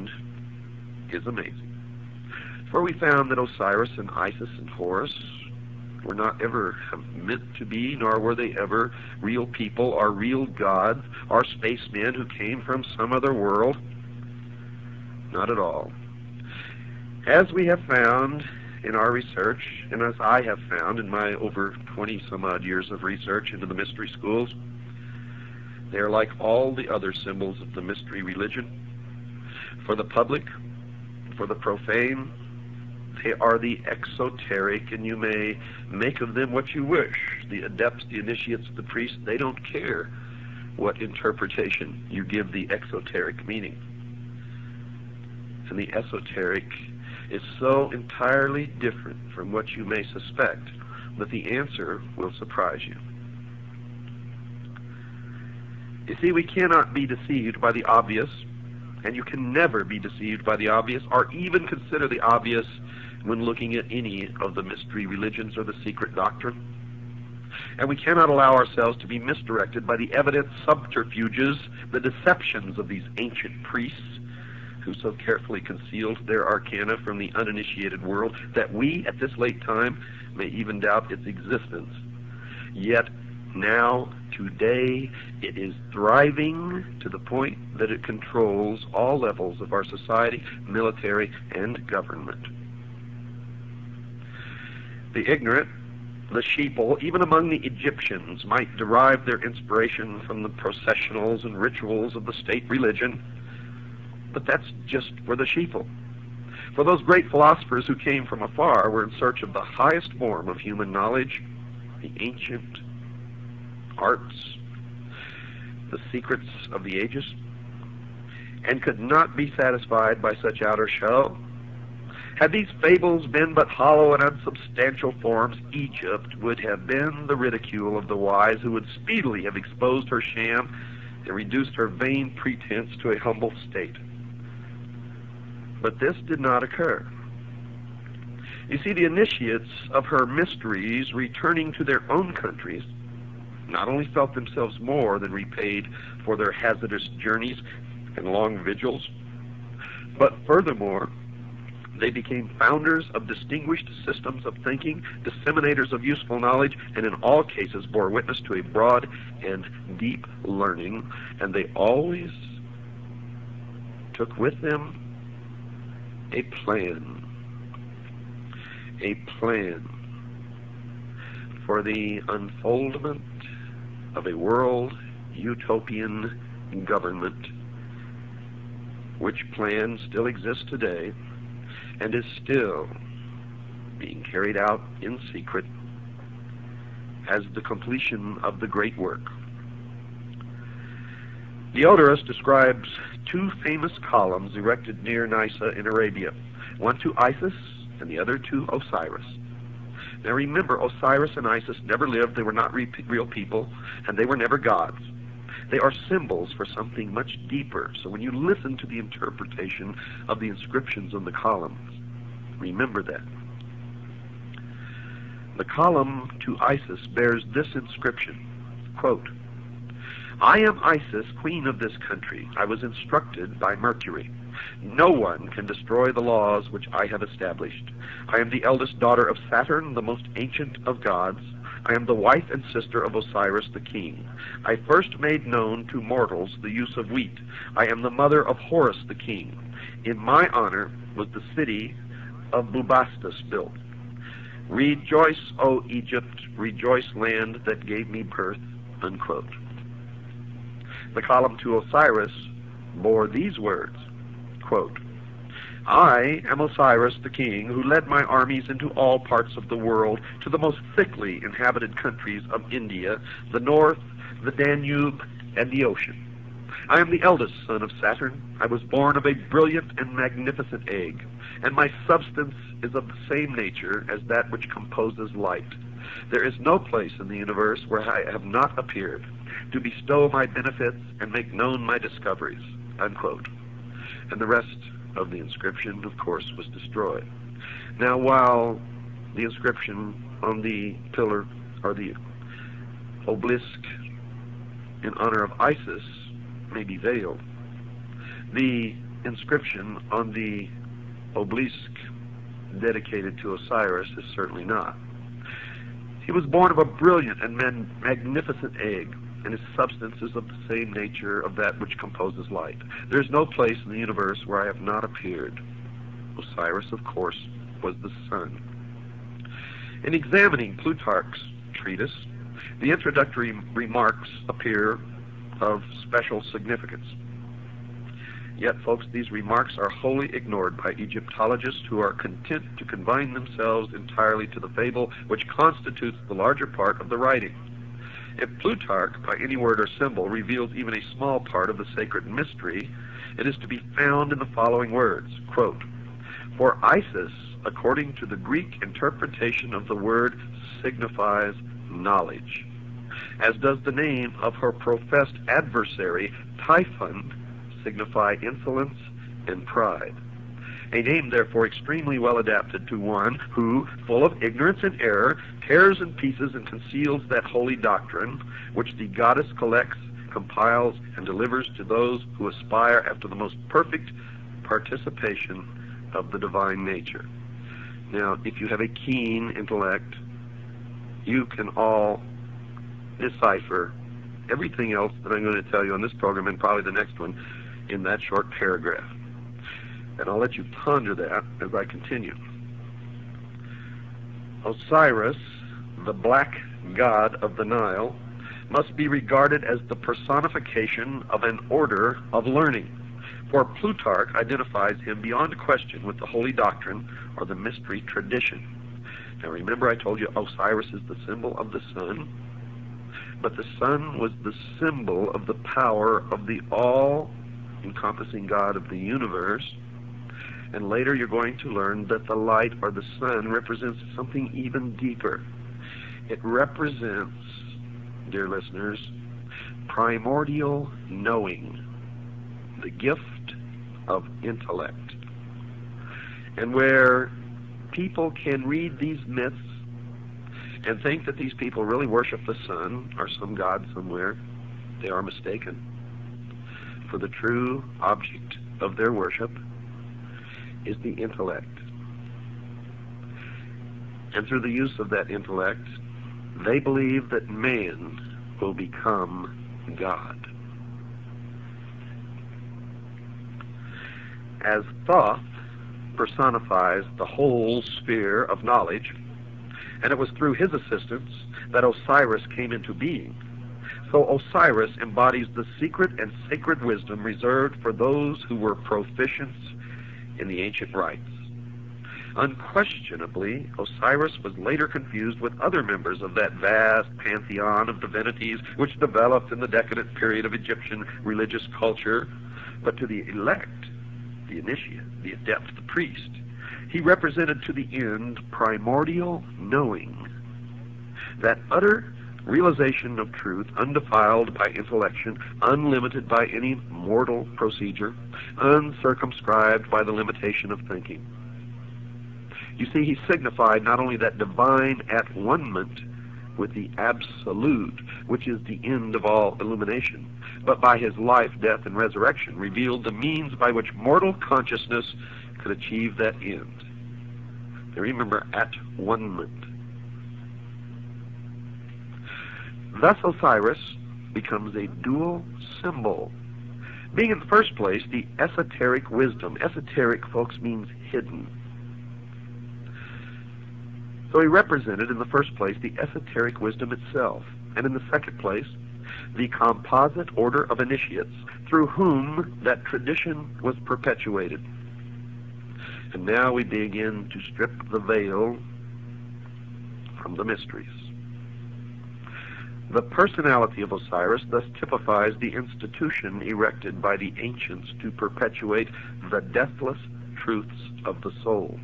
found is amazing. For we found that Osiris and Isis and Horus were not ever meant to be, nor were they ever real people or real gods or spacemen who came from some other world. Not at all. As we have found in our research, and as I have found in my over 20-some-odd years of research into the mystery schools, they are like all the other symbols of the mystery religion. For the public, for the profane, they are the exoteric, and you may make of them what you wish. The adepts, the initiates, the priests, they don't care what interpretation you give the exoteric meaning. And the esoteric is so entirely different from what you may suspect that the answer will surprise you. You see, we cannot be deceived by the obvious, and you can never be deceived by the obvious, or even consider the obvious when looking at any of the mystery religions or the secret doctrine. And we cannot allow ourselves to be misdirected by the evident subterfuges, the deceptions of these ancient priests who so carefully concealed their arcana from the uninitiated world that we, at this late time, may even doubt its existence. Yet, now, today, it is thriving to the point that it controls all levels of our society, military, and government. The ignorant, the sheeple, even among the Egyptians, might derive their inspiration from the processionals and rituals of the state religion, but that's just for the sheeple. For those great philosophers who came from afar were in search of the highest form of human knowledge, the ancient arts, the secrets of the ages, and could not be satisfied by such outer show. Had these fables been but hollow and unsubstantial forms, Egypt would have been the ridicule of the wise, who would speedily have exposed her sham and reduced her vain pretense to a humble state. But this did not occur. You see, the initiates of her mysteries, returning to their own countries, not only felt themselves more than repaid for their hazardous journeys and long vigils, but furthermore, they became founders of distinguished systems of thinking, disseminators of useful knowledge, and in all cases bore witness to a broad and deep learning, and they always took with them a plan for the unfoldment of a world utopian government, which plan still exists today and is still being carried out in secret as the completion of the great work. Diodorus describes two famous columns erected near Nysa in Arabia, one to Isis and the other to Osiris. Now remember, Osiris and Isis never lived, they were not real people, and they were never gods. They are symbols for something much deeper. So when you listen to the interpretation of the inscriptions on the columns, remember that. The column to Isis bears this inscription, quote, "I am Isis, queen of this country. I was instructed by Mercury. No one can destroy the laws which I have established. I am the eldest daughter of Saturn, the most ancient of gods. I am the wife and sister of Osiris the king. I first made known to mortals the use of wheat. I am the mother of Horus the king. In my honor was the city of Bubastis built. Rejoice, O Egypt, rejoice, land that gave me birth," unquote. The column to Osiris bore these words, quote, "I am Osiris the king, who led my armies into all parts of the world, to the most thickly inhabited countries of India, the north, the Danube, and the ocean. I am the eldest son of Saturn. I was born of a brilliant and magnificent egg, and my substance is of the same nature as that which composes light. There is no place in the universe where I have not appeared, to bestow my benefits and make known my discoveries," unquote. And the rest of the inscription, of course, was destroyed. Now, while the inscription on the pillar, or the obelisk in honor of Isis, may be veiled, the inscription on the obelisk dedicated to Osiris is certainly not. He was born of a brilliant and magnificent egg, and his substance is of the same nature of that which composes light. There's no place in the universe where I have not appeared. Osiris, of course, was the sun. In examining Plutarch's treatise, the introductory remarks appear of special significance. Yet, folks, these remarks are wholly ignored by Egyptologists who are content to confine themselves entirely to the fable which constitutes the larger part of the writing. If Plutarch, by any word or symbol, reveals even a small part of the sacred mystery, it is to be found in the following words, quote, "For Isis, according to the Greek interpretation of the word, signifies knowledge, as does the name of her professed adversary, Typhon, signify insolence and pride. A name, therefore, extremely well adapted to one who, full of ignorance and error, tears in pieces and conceals that holy doctrine which the goddess collects, compiles, and delivers to those who aspire after the most perfect participation of the divine nature." Now, if you have a keen intellect, you can all decipher everything else that I'm going to tell you on this program and probably the next one in that short paragraph. And I'll let you ponder that as I continue. Osiris, the black god of the Nile, must be regarded as the personification of an order of learning, for Plutarch identifies him beyond question with the holy doctrine or the mystery tradition. Now remember, I told you Osiris is the symbol of the sun, but the sun was the symbol of the power of the all-encompassing God of the universe. And later you're going to learn that the light or the sun represents something even deeper. It represents, dear listeners, primordial knowing, the gift of intellect. And where people can read these myths and think that these people really worship the sun or some god somewhere, they are mistaken. For the true object of their worship is the intellect. And through the use of that intellect, they believe that man will become God. As Thoth personifies the whole sphere of knowledge, and it was through his assistance that Osiris came into being, so Osiris embodies the secret and sacred wisdom reserved for those who were proficient in the ancient rites. Unquestionably, Osiris was later confused with other members of that vast pantheon of divinities which developed in the decadent period of Egyptian religious culture. But to the elect, the initiate, the adept, the priest, he represented to the end primordial knowing, that utter realization of truth, undefiled by intellection, unlimited by any mortal procedure, uncircumscribed by the limitation of thinking. You see, he signified not only that divine at-one-ment with the absolute, which is the end of all illumination, but by his life, death, and resurrection revealed the means by which mortal consciousness could achieve that end. Now remember, at-one-ment. Thus Osiris becomes a dual symbol, being in the first place the esoteric wisdom. Esoteric, folks, means hidden. So he represented in the first place the esoteric wisdom itself, and in the second place the composite order of initiates through whom that tradition was perpetuated. And now we begin to strip the veil from the mysteries. The personality of Osiris thus typifies the institution erected by the ancients to perpetuate the deathless truths of the soul.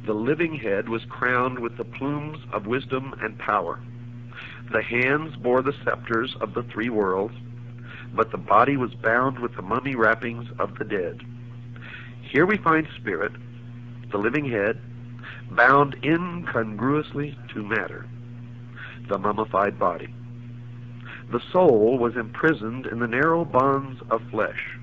The living head was crowned with the plumes of wisdom and power. The hands bore the scepters of the three worlds, but the body was bound with the mummy wrappings of the dead. Here we find spirit, the living head, bound incongruously to matter, the mummified body. The soul was imprisoned in the narrow bonds of flesh.